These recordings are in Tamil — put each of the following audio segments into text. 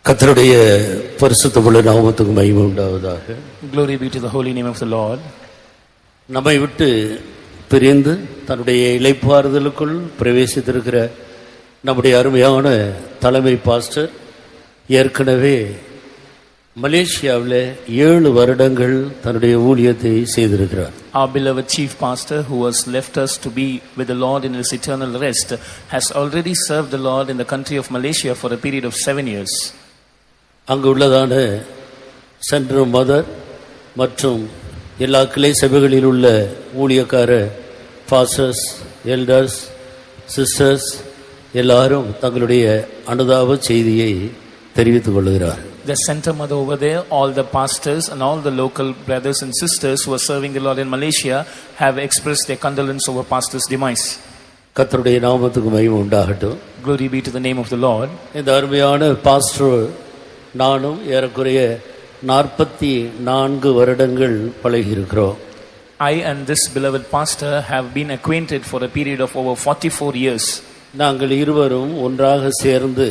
கர்த்தருடைய பரிசுத்தமுள்ள நாமத்துக்கு மகிமை உண்டாவதாக. Glory be to the holy name of the Lord. நம்மை விட்டு பிரிந்து தன்னுடைய இளைப்பாறுதலுக்குள் பிரவேசித்திருக்கிற நம்முடைய அருமையான தலைமை பாஸ்டர் ஏற்கனவே மலேசியாவில் 7 வருடங்கள் தன்னுடைய ஊழியத்தை செய்திருக்கிறார். Our beloved chief pastor, who has left us to be with the Lord in his eternal rest, has already served the Lord in the country of Malaysia for a period of 7 years. அங்கு உள்ளதான சென்ட்ரு மதர் மற்றும் எல்லா கிளை சபைகளில் உள்ள ஊழியக்கார பாஸ்டர்ஸ், எல்டர்ஸ், சிஸ்டர்ஸ் எல்லாரும் தங்களுடைய அனுதாப செய்தியை தெரிவித்துக் கொள்கிறார். The center mother over there, all the pastors and all the local brothers and sisters who are serving the Lord in Malaysia have expressed their condolence over pastor's demise. கர்த்தருடைய நாமத்துக்கு மகிமை உண்டாகட்டும். Glory be to the name of the Lord. இந்த அருமையான பாஸ்டர் நானும் ஏறக்குறைய 44 வருடங்கள் பழகி இருக்கிறோம். I and this beloved pastor have been acquainted for a period of over 44 years. நாங்கள் இருவரும் ஒன்றாக சேர்ந்து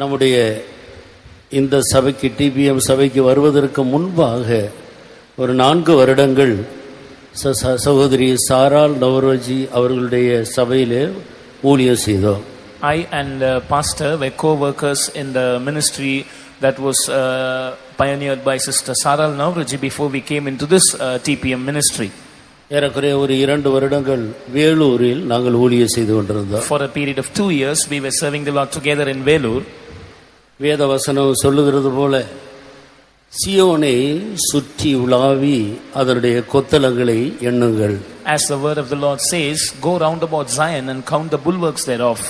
நம்முடைய இந்த சபைக்கு, டிபிஎம் சபைக்கு வருவதற்கு முன்பாக ஒரு 4 வருடங்கள் சகோதரி சாரால் நவரோஜி அவர்களுடைய சபையிலே ஊழியம் செய்தோம். I and pastor were co-workers in the ministry that was pioneered by Sister Saral Navroji before we came into this TPM ministry. ஏறக்குறைய ஒரு 2 வருடங்கள் வேலூரில் நாங்கள் ஊழியம் செய்து கொண்டிருந்தோம். For a period of 2 years we were serving the Lord together in Velur. வேத வசனம் சொல்லுகிறது போல சியோனை சுற்றி உலாவி அதனுடைய கொத்தளங்களை எண்ணுங்கள். As the word of the Lord says, go round about Zion and count the bulwarks thereof.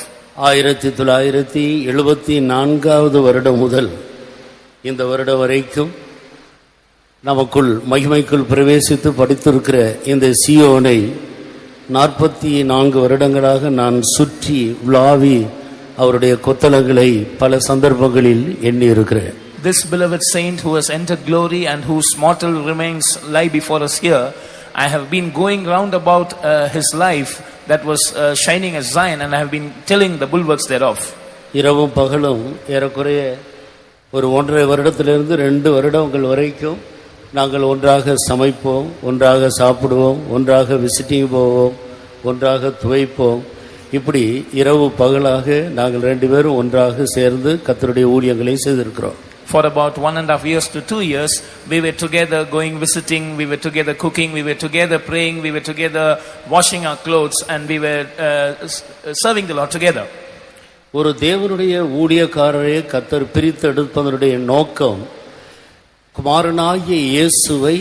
1974 வருடம் முதல் இந்த வருடம் வரைக்கும் நமக்குள் மகிமைக்குள் பிரவேசித்து படித்திருக்கிற இந்த சியோனை 44 வருடங்களாக நான் சுற்றி உலாவி அவருடைய கொத்தளங்களை பல சந்தர்ப்பங்களில் எண்ணி இருக்கிறேன். This beloved saint who has entered glory and whose mortal remains lie before us here, I have been going round about his life that was shining as Zion, and I have been telling the bulwarks thereof. இரவும் பகலும் ஏறக்குறைய ஒரு 1.5 வருடத்திலிருந்து 2 வருடங்கள் வரைக்கும் நாங்கள் ஒன்றாக சமைப்போம், ஒன்றாக சாப்பிடுவோம், ஒன்றாக விசிட்டிங் போவோம், ஒன்றாக துவைப்போம். இப்படி இரவு பகலாக நாங்கள் 2 பேரும் ஒன்றாக சேர்ந்து கர்த்தருடைய ஊழியங்களை செய்திருக்கிறோம். For about 1.5 years to 2 years, we were together going visiting, we were together cooking, we were together praying, we were together washing our clothes, and we were serving the Lord together. ஒரு தேவனுடைய ஊழியக்காரரை கர்த்தர் பிரித்தெடுப்பதனுடைய நோக்கம் குமாரனாகிய இயேசுவை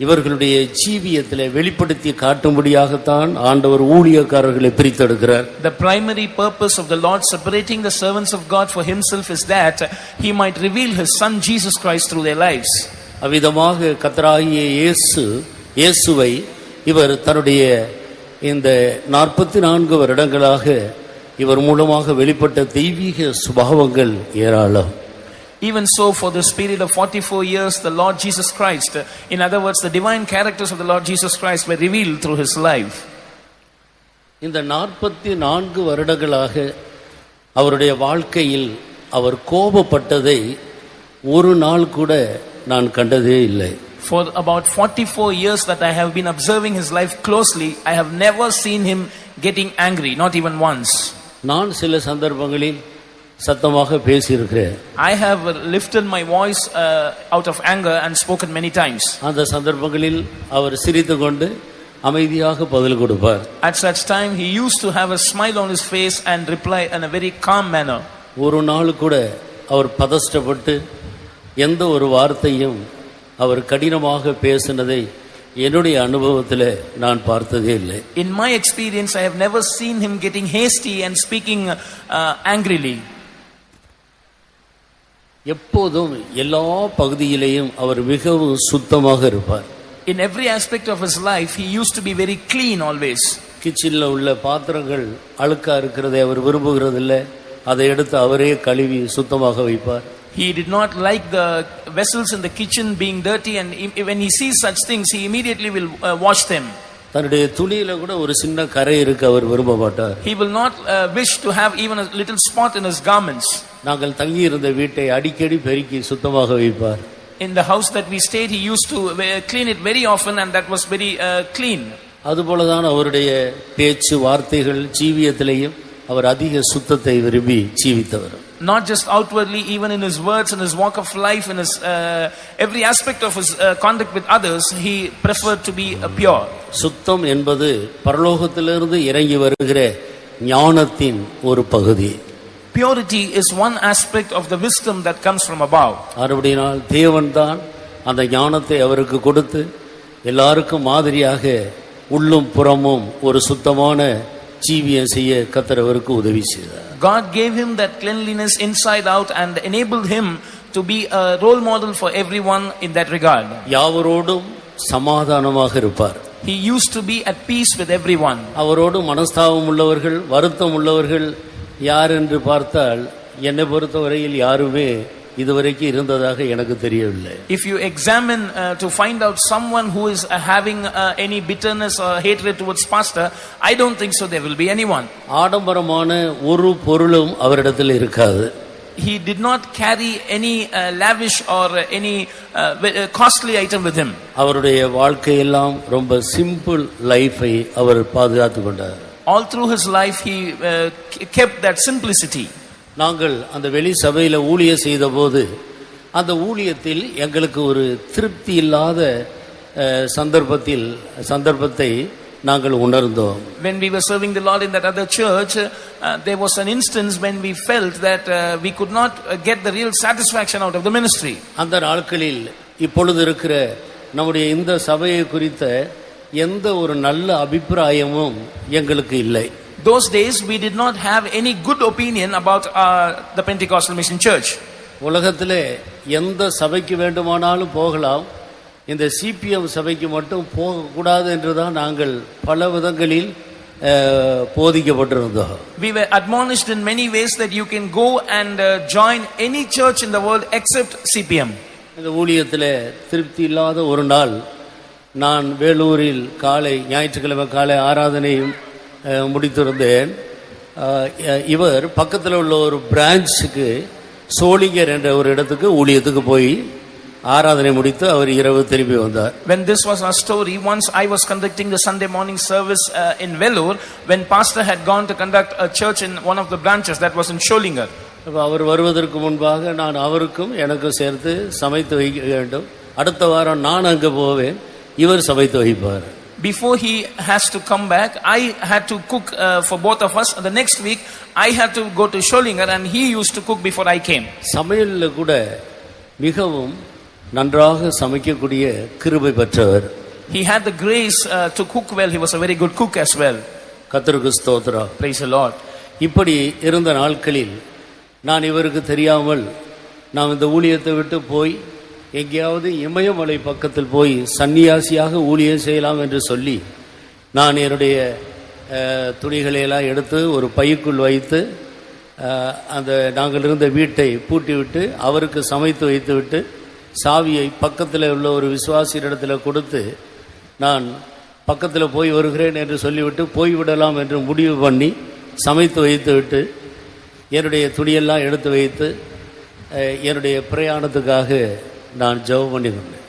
இவர்களுடைய ஜீவியத்திலே வெளிப்படுத்தி காட்டும்படியாகத்தான் ஆண்டவர் ஊழியக்காரர்களை பிரித்தெடுக்கிறார். The primary purpose of the Lord separating the servants of God for himself is that he might reveal his son Jesus Christ through their lives. அவ்விதமாக கர்த்தராகிய இயேசுவை இவர் தன்னுடைய இந்த 44 வருடங்களாக இவர் மூலமாக வெளிப்பட்ட தெய்வீக சுபாவங்கள் ஏராளம். Even so, for this period of 44 years, the Lord Jesus Christ, in other words, the divine characters of the Lord Jesus Christ were revealed through his life. இந்த 44 வருடங்களாக அவருடைய வாழ்க்கையில் அவர் கோபப்பட்டதை ஒரு நாள் கூட நான் கண்டதே இல்லை. For about 44 years that I have been observing his life closely, I have never seen him getting angry, not even once. நான் சில சந்தர்ப்பங்களில் சத்தமாக பேசியிருக்கிறேன். I have lifted my voice out of anger and spoken many times. அந்த சந்தர்ப்பங்களில் அவர் சிரித்துக்கொண்டு அமைதியாக பதில் கொடுப்பார். At such time he used to have a smile on his face and reply in a very calm manner. ஒரு நாள் கூட அவர் பதஷ்டப்பட்டு எந்த ஒரு வார்த்தையும் அவர் கடினமாக பேசினதை என்னுடைய அனுபவத்தில் நான் பார்த்ததே இல்லை. In my experience, I have never seen him getting hasty and speaking angrily. எப்போதும் எல்லா பகுதியிலேயும் அவர் மிகவும் சுத்தமாக இருப்பார். In every aspect of his life, he used to be very clean always. கிச்சன்ல உள்ள பாத்திரங்கள் அழுக்கா இருக்கிறதை அவர் விரும்புகிறதில்லை. அதை எடுத்து அவரே கழுவி சுத்தமாக வைப்பார். He did not like the vessels in the kitchen being dirty, and when he sees such things, he immediately will wash them. தன்னுடைய துணியில கூட ஒரு சின்ன கரை இருக்கு அவர் விரும்ப மாட்டார். He will not wish to have even a little spot in his garments. நாங்கள் தங்கி இருந்த வீட்டை அடிக்கடி பெருக்கி சுத்தமாக வைப்பார். In the house that we stayed, he used to clean it very often, and that was very clean. அதுபோலதான் அவருடைய பேச்சு வார்த்தைகள் ஜீவியத்திலேயும் அவர் அதிக சுத்தத்தை விரும்பி ஜீவித்தவர். Not just outwardly, even in his words, in his walk of life, in his every aspect of his conduct with others, he preferred to be pure. சுத்தம் என்பது பரலோகத்திலிருந்து இறங்கி வருகிற ஞானத்தின் ஒரு பகுதி. Purity is one aspect of the wisdom that comes from above. அப்படினால் தேவன் தான் அந்த ஞானத்தை அவருக்கு கொடுத்து எல்லாருக்கும் மாதிரியாக உள்ளும் புறமும் ஒரு சுத்தமான ஜீவியம் செய்ய கர்த்தர் அவருக்கு உதவி செய்தார். God gave him that cleanliness inside out and enabled him to be a role model for everyone in that regard. யாவரோடும் சமாதானமாக இருப்பார். He used to be at peace with everyone. அவரோடு மனஸ்தாபம் உள்ளவர்கள் வருத்தம் உள்ளவர்கள் யார் என்று பார்த்தால் என்னை பொறுத்தவரையில் யாருமே இதுவரைக்கும் இருந்ததாக எனக்கு தெரியவில்லை. If you examine to find out someone who is having any bitterness or hatred towards pastor, I don't think so there will be anyone. ஆடம்பரமான ஒரு பொருளும் அவரிடத்தில் இருக்காது. He did not carry any lavish or any costly item with him. அவருடைய வாழ்க்கையெல்லாம் ரொம்ப சிம்பிள் லைஃபை அவர் பாதுகாத்து கொண்டார். All through his life he kept that simplicity. நாங்கள் அந்த வெளி சபையில ஊழியம் செய்த போது அந்த ஊழியத்தில் எங்களுக்கு ஒரு திருப்தி இல்லாத சந்தர்ப்பத்தை நாங்கள் உணர்ந்தோம். When we were serving the Lord in that other church, there was an instance when we felt that we could not get the real satisfaction out of the ministry. அந்த நாட்களில் இப்பொழுது இருக்கிற நம்முடைய இந்த சபையை குறித்த எந்த ஒரு நல்ல அபிப்பிராயமும் எங்களுக்கு இல்லை. Those days we did not have any good opinion about the Pentecostal Mission Church. உலகத்திலே எந்த சபைக்கு வேண்டுமானாலும் போகலாம், இந்த சிபிஎம் சபைக்கு மட்டும் போகக்கூடாது என்றுதான் நாங்கள் பல விதங்களில் போதிக்கப்பட்டிருந்தோம். We were admonished in many ways that you can go and join any church in the world except CPM. இந்த ஊழியத்திலே திருப்தி இல்லாத ஒரு நாள் நான் வேலூரில் ஞாயிற்றுக்கிழமை காலை ஆராதனையும் முடித்திருந்தேன். இவர் பக்கத்தில் உள்ள ஒரு பிரான்ச்சுக்கு சோளிங்கர் என்ற ஒரு இடத்துக்கு ஊழியத்துக்கு போய் ஆராதனை முடித்து அவர் இரவு திரும்பி வந்தார். When this was our story, once I was conducting the Sunday morning service in Vellore, when pastor had gone to conduct a church in one of the branches that was in Sholingar. அவர் வருவதற்கு முன்பாக நான் அவருக்கும் எனக்கும் சேர்த்து சமைத்து வைக்க வேண்டும். அடுத்த வாரம் நான் அங்கே போவேன், இவர் சமைத்து வைப்பார். Before he has to come back, I had to cook for both of us. The next week I had to go to Sholingar and he used to cook before I came. சமையல்ல கூட மிகவும் நன்றாக சமைக்கக்கூடிய கிருபை பெற்றவர். He had the grace to cook well. He was a very good cook as well. கர்த்தருக்கு ஸ்தோத்திரம். Praise the Lord. இப்படி இருந்த நாட்களில் நான் இவருக்கு தெரியாமல் நாம் இந்த ஊழியத்தை விட்டு போய் எங்கேயாவது இமயமலை பக்கத்தில் போய் சன்னியாசியாக ஊழியம் செய்யலாம் என்று சொல்லி நான் என்னுடைய துணிகளையெல்லாம் எடுத்து ஒரு பைக்குள் வைத்து அந்த நாங்கள் இருந்த வீட்டை பூட்டிவிட்டு அவருக்கு சமைத்து வைத்துவிட்டு சாவியை பக்கத்தில் உள்ள ஒரு விசுவாசியிடத்தில் கொடுத்து நான் பக்கத்தில் போய் வருகிறேன் என்று சொல்லிவிட்டு போய்விடலாம் என்று முடிவு பண்ணி சமைத்து வைத்துவிட்டு என்னுடைய துணியெல்லாம் எடுத்து வைத்து என்னுடைய பிரயாணத்துக்காக நான் ஜெபம் பண்ணி கொண்டேன்.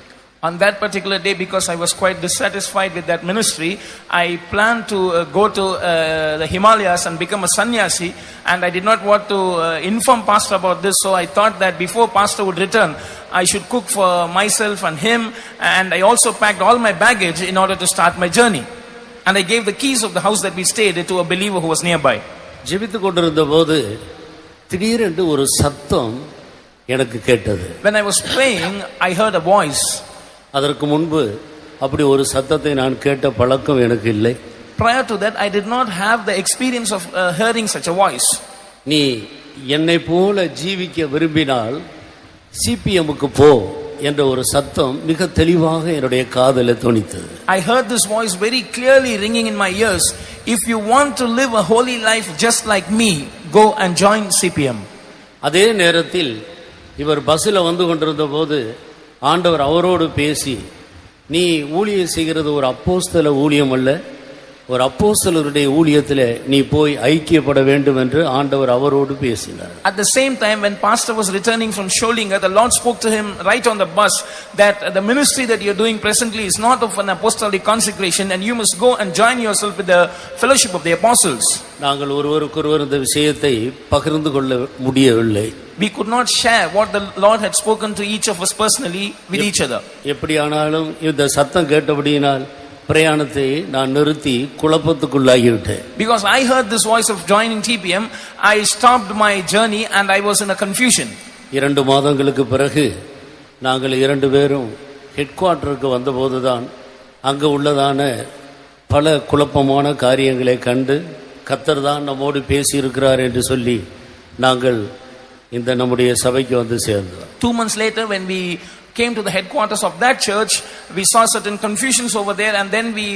On that particular day, because I was quite dissatisfied with that ministry, I planned to go to the Himalayas and become a sannyasi, and I did not want to inform pastor about this, so I thought that before pastor would return, I should cook for myself and him, and I also packed all my baggage in order to start my journey. And I gave the keys of the house that we stayed to a believer who was nearby. ஜெபித்துக் கொண்டிருந்த போது திடீரென்று ஒரு சத்தம் எனக்கு கேட்டது. When I was praying, I heard a voice. அதற்கு முன்பு அப்படி ஒரு சத்தத்தை நான் கேட்ட பழக்கம் எனக்கு இல்லை. Prior to that, I did not have the experience of hearing such a voice. நீ என்னை போல ஜீவிக்க விரும்பினால் சிபிஎம்முக்கு போ என்ற ஒரு சத்தம் மிக தெளிவாக என்னுடைய காதில் தொனித்தது. I heard this voice very clearly ringing in my ears. If you want to live a holy life just like me, go and join CPM. அதே நேரத்தில் இவர் பஸ்ஸில் வந்து கொண்டிருந்த போது ஆண்டவர் அவரோடு பேசி நீ ஊழியம் செய்கிறது ஒரு அப்போஸ்தல ஊழியம் அல்ல, ஒரு அப்போஸ்தலருடைய ஊழியத்தில் நீ போய் ஐக்கியப்பட வேண்டும் என்று ஆண்டவர் அவரோடு பேசினார். At the same time, when pastor was returning from Sholinga, the Lord spoke to him right on the bus that the ministry that you are doing presently is not of an apostolic consecration, and you must go and join yourself with the fellowship of the apostles. நாங்கள் ஒருவருக்கொருவர் இந்த விஷயத்தை பகிர்ந்து கொள்ள முடியவில்லை. We could not share what the Lord had spoken to each of us personally with each other. எப்படியானாலும் இந்த சத்தம் கேட்டபடியினால் பிரயாணத்தை நான் நிறுத்தி குழப்பத்துக்குள்ளாகிவிட்டேன். Because I heard this voice of joining TPM, I stopped my journey and I was in a confusion. 2 மாதங்களுக்கு பிறகு நாங்கள் 2 பேரும் ஹெட் குவார்ட்டருக்கு வந்தபோதுதான் அங்கு உள்ளதான பல குழப்பமான காரியங்களை கண்டு கர்த்தர் தான் நம்மோடு பேசியிருக்கிறார் என்று சொல்லி நாங்கள் இந்த நம்முடைய சபைக்கு வந்து சேர்ந்தோம். 2 months later, when we came to the headquarters of that church, we saw certain confusions over there, and then we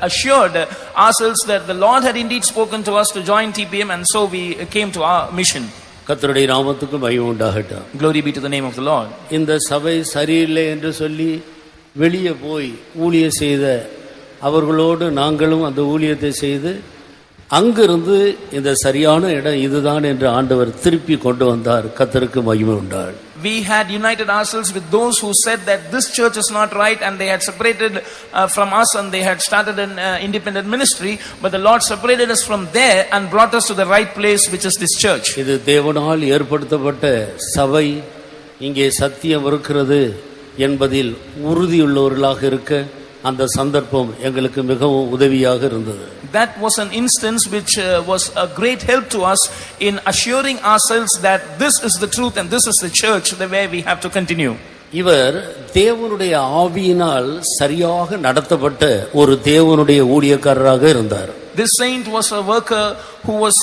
assured ourselves that the Lord had indeed spoken to us to join TPM, and so we came to our mission. கர்த்தருடைய நாமத்துக்கு மகிமை உண்டாகட்டும். Glory be to the name of the Lord. இந்த சபை சரியில்லை என்று சொல்லி வெளியே போய் ஊழியம் செய்த அவர்களோடு நாங்களும் அந்த ஊழியத்தை செய்து அங்கிருந்து இந்த சரியான இடம் இதுதான் என்று ஆண்டவர் திருப்பி கொண்டு வந்தார். கர்த்தருக்கு மகிமை உண்டார். We had united ourselves with those who said that this church is not right, and they had separated from us, and they had started an independent ministry, but the Lord separated us from there and brought us to the right place, which is this church. இது தேவனால் ஏற்படுத்தப்பட்ட சபை, இங்கே சத்தியம் இருக்கிறது என்பதில் உறுதியுள்ளவர்களாக இருக்க அந்த சந்தர்ப்பம் எங்களுக்கு மிகவும் உதவியாக இருந்தது. That was an instance which was a great help to us in assuring ourselves that this is the truth and this is the church the way we have to continue. இவர் தேவனுடைய ஆவியினால் சரியாக நடத்தப்பட்ட ஒரு தேவனுடைய ஊழியக்காரராக இருந்தார். This saint was a worker who was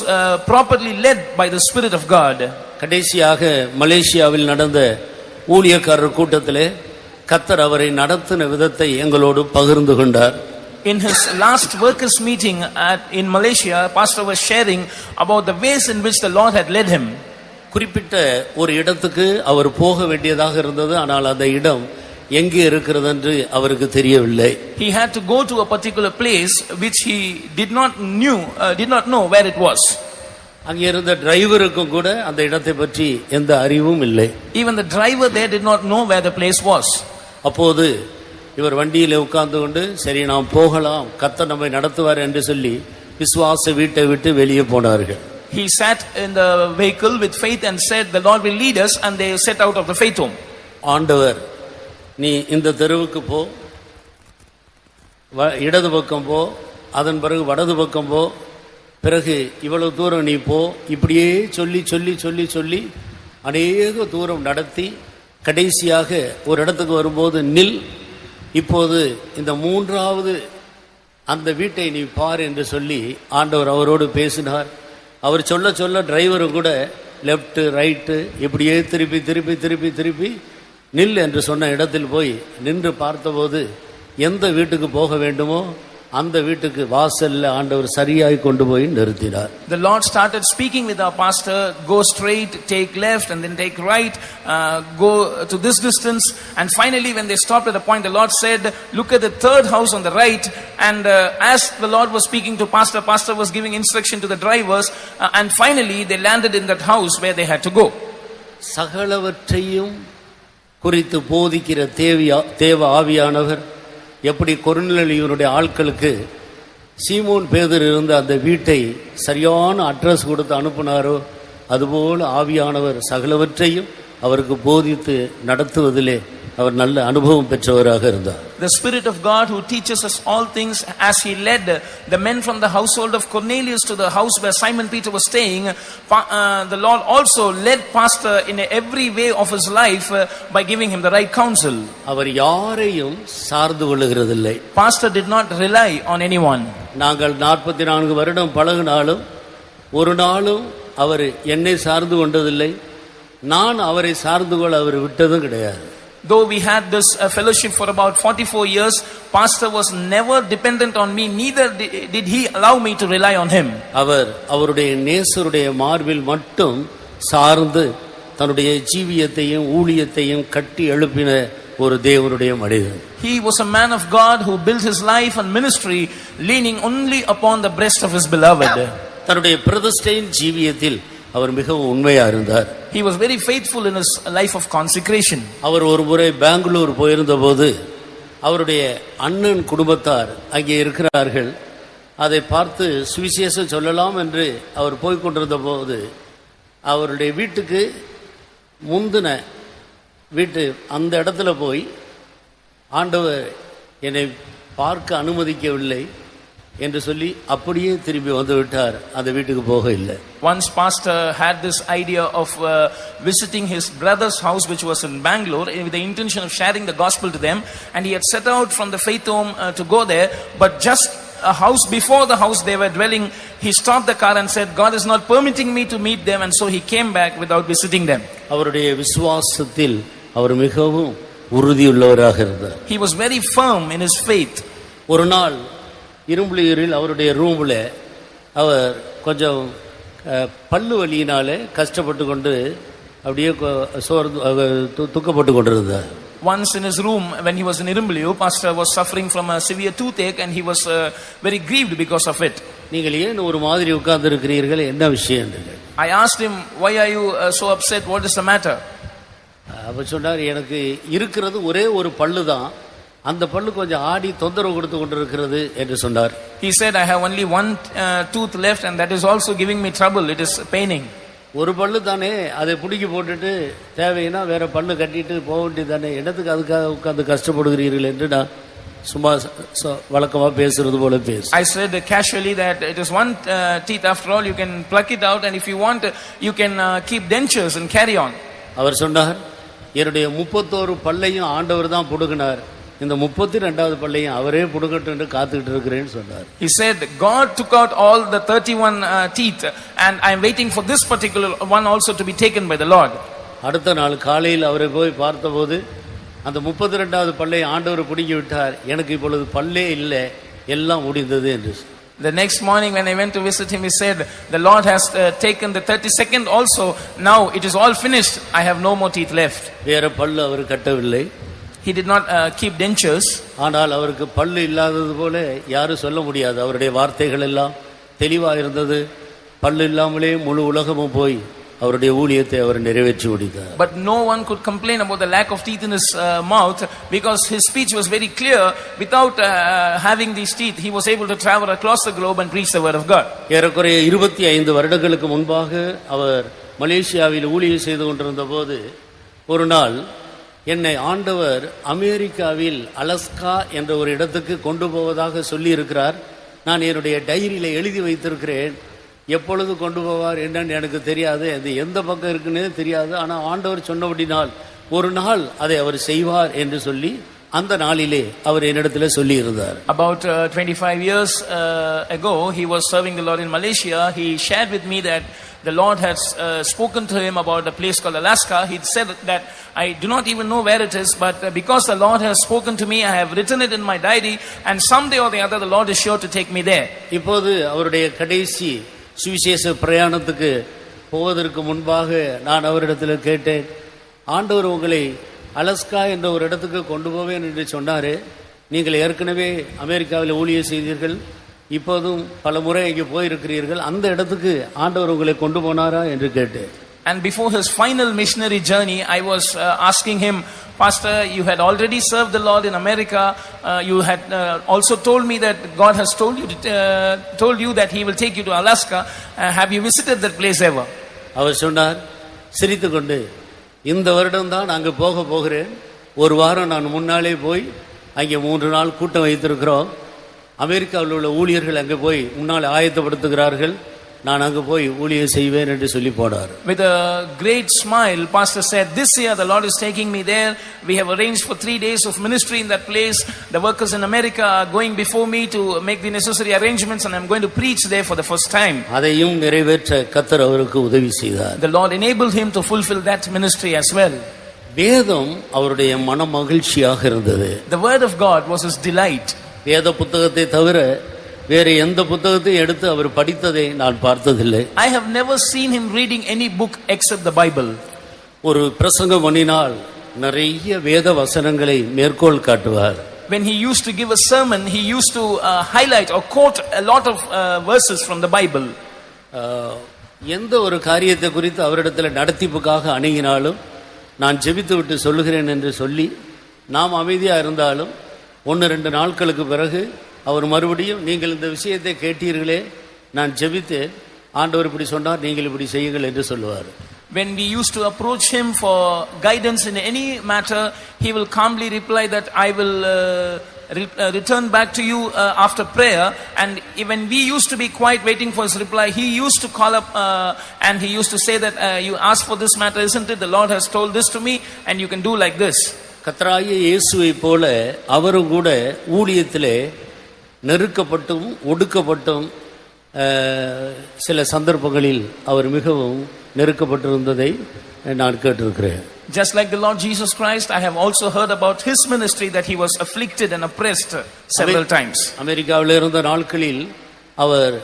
properly led by the Spirit of God. கடைசியாக மலேசியாவில் நடந்த ஊழியக்காரர் கூட்டத்திலே கர்த்தர் அவரை நடத்தின விதத்தை எங்களோடு பகிர்ந்து கொண்டார். In his last workers meeting in Malaysia, pastor was sharing about the ways in which the Lord had led him. குறிப்பிட்ட ஒரு இடத்துக்கு அவர் போக வேண்டியதாக இருந்தது. ஆனால் அந்த இடம் எங்கே இருக்கிறது என்று அவருக்கு தெரியவில்லை. He had to go to a particular place which he did not know where it was. அங்கே இருந்த டிரைவருக்கும் கூட அந்த இடத்தை பற்றி எந்த அறிவும் இல்லை. Even the driver there did not know where the place was. அப்போது இவர் வண்டியிலே உட்கார்ந்து கொண்டு சரி நாம் போகலாம், கர்த்தர் நம்மை நடத்துவார் என்று சொல்லி விசுவாச வீட்டை விட்டு வெளியே போனார்கள். He sat in the vehicle with faith and said the Lord will lead us, and they set out of the faith home. ஆண்டவர் நீ இந்த தெருவுக்கு போ, இடது பக்கம் போ, அதன் பிறகு வடது பக்கம் போ, பிறகு இவ்வளவு தூரம் நீ போ, இப்படியே சொல்லி சொல்லி சொல்லி சொல்லி அநேக தூரம் நடத்தி கடைசியாக ஒரு இடத்துக்கு வரும்போது நில், இப்போது இந்த 3வது அந்த வீட்டை நீ பார் என்று சொல்லி ஆண்டவர் அவரோடு பேசினார். அவர் சொல்ல சொல்ல டிரைவரும் கூட லெஃப்ட் ரைட்டு இப்படியே திருப்பி திருப்பி திருப்பி திருப்பி நில் என்று சொன்ன இடத்தில் போய் நின்று பார்த்தபோது எந்த வீட்டுக்கு போக வேண்டுமோ அந்த வீட்டுக்கு வாசல்ல ஆண்டவர் சரியாய் கொண்டு போய் நிறுத்தினார். The Lord started speaking with our pastor, go straight, take left, and then take right, go to this distance, and finally when they stopped at a point, the Lord said, look at the 3rd house on the right. And as the Lord was speaking to pastor was giving instruction to the drivers, and finally they landed in that house where they had to go. சகலவற்றையும் குறித்து போதிக்கிற தேவ ஆவியானவர் எப்படி கொர்நேலியுடைய ஆட்களுக்கு சீமோன் பேதுரு இருந்த அந்த வீட்டை சரியான அட்ரஸ் கொடுத்து அனுப்பினாரோ அதுபோல் ஆவியானவர் சகலவற்றையும் அவருக்கு போதித்து நடத்துவதிலே அவர் நல்ல அனுபவம் பெற்றவராக இருந்தார். The Spirit of God who teaches us all things, as he led the men from the household of Cornelius to the house where Simon Peter was staying, the Lord also led pastor in every way of his life by giving him the right counsel. அவர் யாரையும் சார்ந்து கொள்ளுகிறதில்லை. Pastor did not rely on anyone. நாங்கள் 44 வருடம் பழகினாலும் ஒரு நாளும் அவர் என்னை சார்ந்து கொண்டதில்லை, நான் அவரை சார்ந்து கொள்ள அவர் விட்டதும் கிடையாது. Though we had this fellowship for about 44 years, pastor was never dependent on me, neither did he allow me to rely on him. அவருடைய நேசருடைய மார்பில் மட்டும் சார்ந்து தன்னுடைய ஜீவியத்தையும் ஊழியத்தையும் கட்டி எழுப்பின ஒரு தேவனுடைய மனிதன். He was a man of God who built his life and ministry leaning only upon the breast of his beloved. தன்னுடைய பிரதிஷ்டையின் ஜீவியத்தில் அவர் மிகவும் உண்மையா இருந்தார். He was very faithful in his life of consecration. அவர் ஒரு முறை பெங்களூர் போயிருந்த போது அவருடைய அண்ணன் குடும்பத்தார் அங்கே இருக்கிறார்கள். அதை பார்த்து சுவிசேஷம் சொல்லலாம் என்று அவர் போய் கொண்டிருந்த போது அவருடைய வீட்டுக்கு முந்தின வீட்டு அந்த இடத்துல போய் ஆண்டவர் என்னை பார்க்க அனுமதிக்கவில்லை என்று சொல்லி அப்படியே திரும்பி வந்து விட்டார். அந்த வீட்டுக்கு போக இல்லை. Once pastor had this idea of visiting his brother's house which was in Bangalore with the intention of sharing the gospel to them, and he had set out from the faith home to go there, but just a house before the house they were dwelling, he stopped the car and said, God is not permitting me to meet them, and so he came back without visiting them. அவருடைய விசுவாசத்தில் அவர் மிகவும் உறுதியுள்ளவராக இருந்தார். He was very firm in his faith. ஒரு நாள் இரும்புலியூரில் அவருடைய ரூம்ல அவர் கொஞ்சம் பல்லு வலியினாலே கஷ்டப்பட்டு கொண்டு அப்படியே துக்கப்பட்டு கொண்டிருந்தார். Once in his room when he was in Irumbliyu, pastor was suffering from a severe toothache and he was very grieved because of it. நீங்கள் ஏன் ஒரு மாதிரி உட்கார்ந்து இருக்கிறீர்கள், என்ன விஷயம்? I asked him, why are you so upset, what is the matter? அப்ப சொன்னார், எனக்கு இருக்கிறது ஒரே ஒரு பல்லு தான், அந்த பல்லு கொஞ்சம் ஆடி தொந்தரவு கொடுத்து கொண்டிருக்கிறது என்று சொன்னார். He said, I have only one tooth left and that is also giving me trouble, it is paining. ஒரு பல்லு தானே, அதை புடுங்கி போட்டுட்டு தேவைன்னா வேற பல்லு கட்டிட்டு போக வேண்டியது தானே, என்னத்துக்கு அதுக்காக உட்கார்ந்து கஷ்டப்படுகிறீர்கள் என்று நான் சும்மா வழக்கமா பேசுறது போல பேசு. I said casually that it is one teeth after all, you can pluck it out and if you want you can keep dentures and carry on. அவர் சொன்னார், என்னுடைய 31 பல்லையும் ஆண்டவர் தான் புடுங்கினார், இந்த 32வது பல்லையும் அவரே புடுங்கட்டும் என்று காத்துக்கிட்டு இருக்கிறேன்னு சொன்னார். He said God took out all the 31 teeth and I am waiting for this particular one also to be taken by the Lord. அடுத்த நாள் காலையில் அவரை போய் பார்த்தபோது அந்த 32வது பல்லை ஆண்டவர் புடுங்கி விட்டார், எனக்கு இப்பொழுது பல்லே இல்லை, எல்லாம் முடிந்தது என்று. The next morning when I went to visit him, he said, the Lord has taken the 32nd also, now it is all finished, I have no more teeth left. வேற பல்லு அவர் கட்டவில்லை. He did not keep dentures. ஆனால் அவருக்கு பல்லு இல்லாதது போல யாரும் சொல்ல முடியாது. அவருடைய வார்த்தைகள் எல்லாம் தெளிவா இருந்தது. பல்லு இல்லாமலே முழு உலகமும் போய் அவருடைய ஊழியத்தை அவர் நிறைவேற்றி முடித்தார். But no one could complain about the lack of teeth in his mouth because his speech was very clear. Without having these teeth, he was able to travel across the globe and preach the word of God. ஏறக்குறைய 25 வருடங்களுக்கு முன்பாக அவர் மலேசியாவில் ஊழியம் செய்து கொண்டிருந்த போது ஒரு நாள் என்னை ஆண்டவர் அமெரிக்காவில் அலஸ்கா என்ற ஒரு இடத்துக்கு கொண்டு போவதாக சொல்லி இருக்கிறார். நான் என்னுடைய டைரியில எழுதி வைத்திருக்கிறேன். எப்பொழுது கொண்டு போவார் என்னன்னு எனக்கு தெரியாது, அது எந்த பக்கம் இருக்குன்னு தெரியாது. ஆனால் ஆண்டவர் சொன்னபடினால் ஒரு நாள் அதை அவர் செய்வார் என்று சொல்லி அந்த நாளிலே அவர் என்னிடத்தில் சொல்லி இருந்தார். About 25 years ago, he was serving the Lord in Malaysia. He shared with me that the Lord has spoken to him about a place called Alaska. He said that I do not even know where it is, but because the Lord has spoken to me, I have written it in my diary, and someday or the other the Lord is sure to take me there. இப்போது அவருடைய கடைசி சுவிசேஷ பிரயாணத்துக்கு போவதற்கு முன்பாக நான் அவரிடத்தில் கேட்டேன், ஆண்டவர் உங்களை அலஸ்கா என்ற ஒரு இடத்துக்கு கொண்டு போவேன் என்று சொன்னாரே, நீங்கள் ஏற்கனவே அமெரிக்காவில் ஊழியம் செய்தீர்கள், இப்போதும் பல முறை இங்கே போயிருக்கிறீர்கள், அந்த இடத்துக்கு ஆண்டவர் உங்களை கொண்டு போனாரா என்று கேட்டேன். And before his final missionary journey, I was asking him, Pastor, you had already served the Lord in America. You had also told me that God has told you that He will take you to Alaska. Have you visited that place ever? அவர் சொன்னார் சிரித்துக்கொண்டு, இந்த வருடம் தான் அங்கே போகிறேன். ஒரு வாரம் நான் முன்னாலே போய் அங்கே 3 நாள் கூட்டம் வைத்திருக்கிறோம். அமெரிக்காவில் உள்ள ஊழியர்கள் அங்கே போய் முன்னால் ஆயத்தப்படுத்துகிறார்கள், நான் அங்கே போய் ஊழியம் செய்வேன் என்று சொல்லி போனார். With a great smile, pastor said, this year the Lord is taking me there. We have arranged for 3 days of ministry in that place. The workers in America are going before me to make the necessary arrangements and I'm going to preach there for the first time. அதையும் நிறைவேற்ற கர்த்தர் அவருக்கு உதவி செய்தார். The Lord enabled him to fulfill that ministry as well. வேதம் அவருடைய மன மகிழ்ச்சியாக இருந்தது. The word of God was his delight. வேத புத்தகத்தை தவிர வேறு எந்த புத்தகத்தையும் எடுத்து அவர் படித்ததை நான் பார்த்ததில்லை. I have never seen him reading any book except the Bible. ஒரு பிரசங்கம் பண்ணினால் நிறைய வேத வசனங்களை மேற்கோள் காட்டுவார். When he used to give a sermon, he used to highlight or quote a lot of verses from the Bible. எந்த ஒரு காரியத்தை குறித்து அவரிடத்தில் நடத்திப்புக்காக அணுகினாலும் நான் ஜெபித்து விட்டு சொல்லுகிறேன் என்று சொல்லி நாம் அமைதியாக இருந்தாலும் 1-2 நாட்களுக்கு பிறகு அவர் மறுபடியும் நீங்கள் இந்த விஷயத்தை கேட்டீர்களே, நான் ஜெபித்தேன், ஆண்டவர் இப்படி சொன்னார், நீங்கள் இப்படி செய்யுங்கள் என்று சொல்லுவார். When we used to approach him for guidance in any matter, he will calmly reply that I will return back to you after prayer. And when we used to be quiet waiting for his reply, he used to call up and he used to say that you asked for this matter, isn't it? The Lord has told this to me and you can do like this. கர்த்தராகிய இயேசுவை போல அவரும் கூட ஊழியத்திலே நெருக்கப்பட்டும் ஒடுக்கப்பட்டும் சில சந்தர்ப்பங்களில் அவர் மிகவும் நெருக்கப்பட்டிருந்ததை நான் கேட்டிருக்கிறேன். Just like the Lord Jesus Christ, I have also heard about his ministry that he was afflicted and oppressed several times. அமெரிக்காவில் இருந்த நாட்களில் அவர்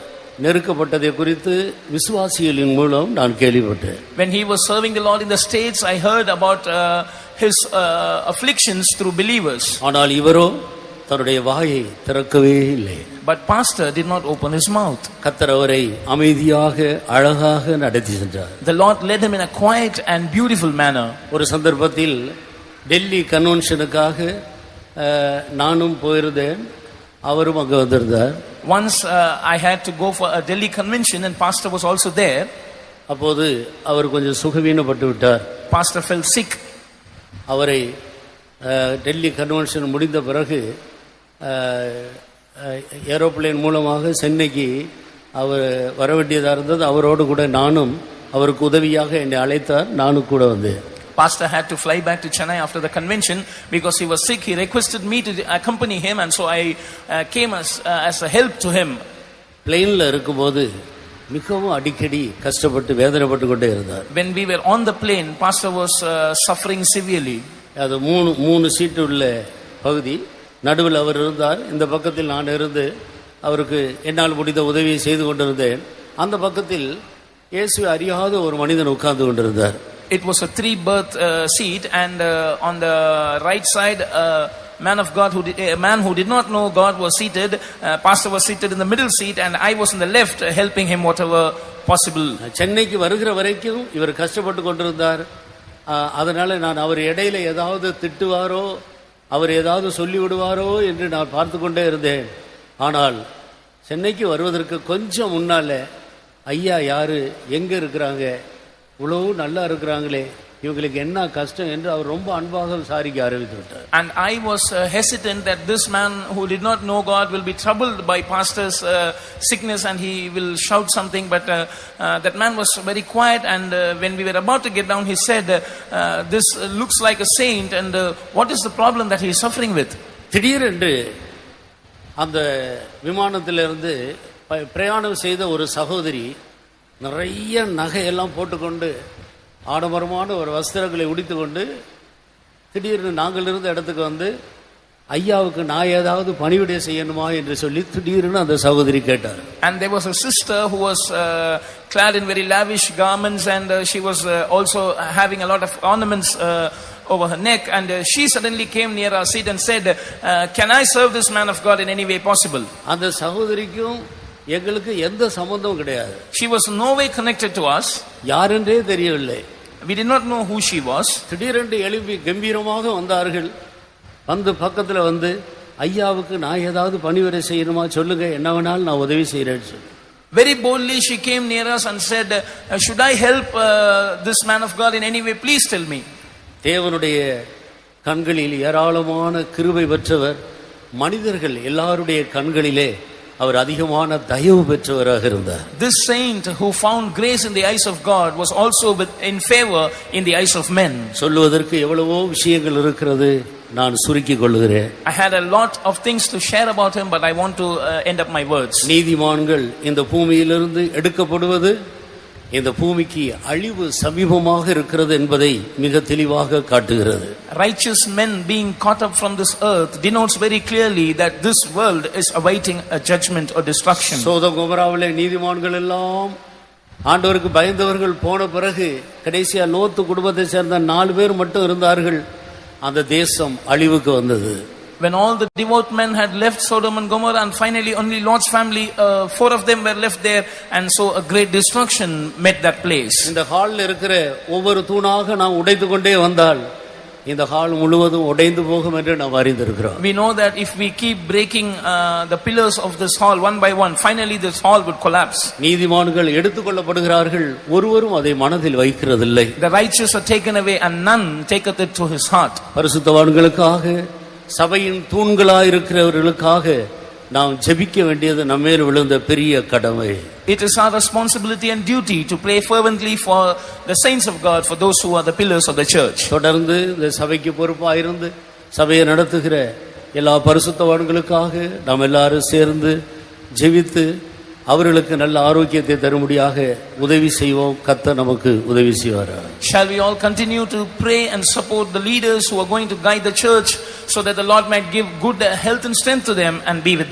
நெருக்கப்பட்டதை குறித்து விசுவாசிகளின் மூலம் நான் கேள்விப்பட்டேன். When he was serving the Lord in the States, I heard about his afflictions through believers. ஆனால் இவரோ தன்னுடைய வாயை திறக்கவே இல்லை. But pastor did not open his mouth. கர்த்தர் அவரை அமைதியாக அழகாக நடத்தி சென்றார். The Lord led him in a quiet and beautiful manner. ஒரு சந்தர்ப்பத்தில் டெல்லி கன்வென்ஷனுக்காக நானும் போயிருந்தேன், அவரும் அங்கே வந்திருந்தார். Once I had to go for a Delhi convention and pastor was also there. அப்போது அவர் கொஞ்சம் சுகவீனப்பட்டு விட்டார். Pastor fell sick. அவரை டெல்லி கன்வென்ஷன் முடிந்த பிறகு ஏரோப்ளேன் மூலமாக சென்னைக்கு அவர் வர வேண்டியதாக இருந்தது. அவரோடு கூட நானும் அவருக்கு உதவியாக என்னை அழைத்தார், நானும் கூட வந்தேன். Pastor had to fly back to Chennai after the convention because he was sick. He requested me to accompany him and so I came as a help to him. பிளேன்ல இருக்கும்போது மிகவும் அடிக்கடி கஷ்டப்பட்டு வேதனைப்பட்டு கொண்டே இருந்தார். When we were on the plane, pastor was suffering severely. அது மூணு சீட்டு உள்ள பகுதி, நடுவில் அவர் இருந்தார், இந்த பக்கத்தில் நான் இருந்து அவருக்கு என்னால் முடிந்த உதவியை செய்து கொண்டிருந்தேன். அந்த பக்கத்தில் இயேசுவை அறியாத ஒரு மனிதன் உட்கார்ந்து கொண்டிருந்தார். It was a 3-berth seat and on the right side a man who did not know God was seated. Pastor was seated in the middle seat and I was in the left helping him whatever possible. சென்னைக்கு வருகிற வரைக்கும் இவர் கஷ்டப்பட்டு கொண்டிருந்தார். அதனால நான் அவர் இடையில ஏதாவது திட்டுவாரோ அவர் ஏதாவது சொல்லி விடுவாரோ என்று நான் பார்த்து கொண்டே இருந்தேன். ஆனால் சென்னைக்கு வருவதற்கு கொஞ்சம் முன்னால ஐயா யாரு, எங்க இருக்கிறாங்க, இவ்வளவு நல்லா இருக்கிறாங்களே, இவங்களுக்கு என்ன கஷ்டம் என்று அவர் ரொம்ப அன்பாக விசாரிக்க ஆரம்பித்து விட்டார். And I was hesitant that this man who did not know God will be troubled by pastor's sickness and he will shout something, but that man was very quiet and when we were about to get down he said this looks like a saint and what is the problem that he is suffering with. திடீரென்று அந்த விமானத்திலிருந்து பிரயாணம் செய்த ஒரு சகோதரி நிறைய நகையெல்லாம் போட்டுக்கொண்டு ஆடம்பரமான ஒரு வஸ்திரங்களை உடுத்தி கொண்டு திடீர்னு நாங்கள் இருந்த இடத்துக்கு வந்து ஐயாவுக்கு நான் ஏதாவது பணிவிடை செய்யணுமா என்று சொல்லி திடீர்னு அந்த சகோதரி கேட்டார். And there was a sister who was clad in very lavish garments and she was also having a lot of ornaments over her neck and she suddenly came near our seat and said can I serve this man of God in any way possible. அந்த சகோதரிக்கும் எங்களுக்கு எந்த சம்பந்தமும் கிடையாது. She was no way connected to us. யாரென்றே தெரியவில்லை. We did not know who she was. திடீரென்று எழுப்பி கம்பீரமாக வந்தார்கள். வந்து பக்கத்துல வந்து ஐயாவுக்கு நான் ஏதாவது பணிவிடை செய்யணுமா சொல்லுங்க, என்ன வேணாலும் நான் உதவி செய்யறேன்னு சொல்லி very boldly she came near us and said should I help this man of God in any way, please tell me. தேவனுடைய கண்களில் ஏராளமான கிருபை பெற்றவர், மனிதர்கள் எல்லாருடைய கண்களிலே அவர் அதிகமான தயவு பெற்றவராக இருந்தார். This saint who found grace in the eyes of God was also in favor in the eyes of men. சொல்லுவதற்கு எவ்வளவோ விஷயங்கள் இருக்கிறது, நான் சுருக்கிக் கொள்கிறேன். I had a lot of things to share about him but I want to end up my words. நீதிமான்கள் இந்த பூமியிலிருந்து எடுக்கப்படுவது இந்த பூமிக்கு அழிவு சமீபமாக இருக்கிறது என்பதை மிக தெளிவாக காட்டுகிறது. Righteous men being caught up from this earth denotes very clearly that this world is awaiting a judgment or destruction. Sodom கொமோராவிலே நீதிமான்கள் எல்லாம் ஆண்டவருக்கு பயந்தவர்கள் போன பிறகு கடைசியா லோத்து குடும்பத்தை சேர்ந்த 4 பேர் மட்டும் இருந்தார்கள். அந்த தேசம் அழிவுக்கு வந்தது. When all the devout men had left Sodom and Gomorrah, and finally only Lot's family, 4 of them were left there, and so a great destruction met that place. இந்த ஹால்ல இருக்கிற ஒவ்வொரு தூணாக நாம் உடைத்து கொண்டே வந்தால் இந்த ஹால் முழுவதும் உடைந்து போகும் என்று நாம் அறிந்திருக்கிறோம். We know that if we keep breaking the pillars of this hall one by one, finally this hall would collapse. நீதிமான்கள் எடுத்துக்கொள்ளப்படுகிறார்கள், ஒருவரும் அதை மனதில் வைக்கிறதில்லை. The righteous are taken away, and none taketh it to his heart. பரிசுத்தவான்களுக்காக, சபையின் தூண்களாயிருக்கிறவர்களுக்காக நாம் ஜெபிக்க வேண்டியது நம்மேல் விழுந்த பெரிய கடமை. It is our responsibility and duty to pray fervently for the saints of God, for those who are the pillars of the church. தொடர்ந்து இந்த சபைக்கு பொறுப்பாக இருந்து சபையை நடத்துகிற எல்லா பரிசுத்தவான்களுக்காக நாம் எல்லாரும் சேர்ந்து ஜெபித்து அவர்களுக்கு நல்ல ஆரோக்கியத்தை தரும்படியாக உதவி செய்வோம். கர்த்தர் நமக்கு உதவி செய்வாராக. Shall we all continue to pray and support the leaders who are going to guide the church, so that the Lord might give good health and strength to them and be with them?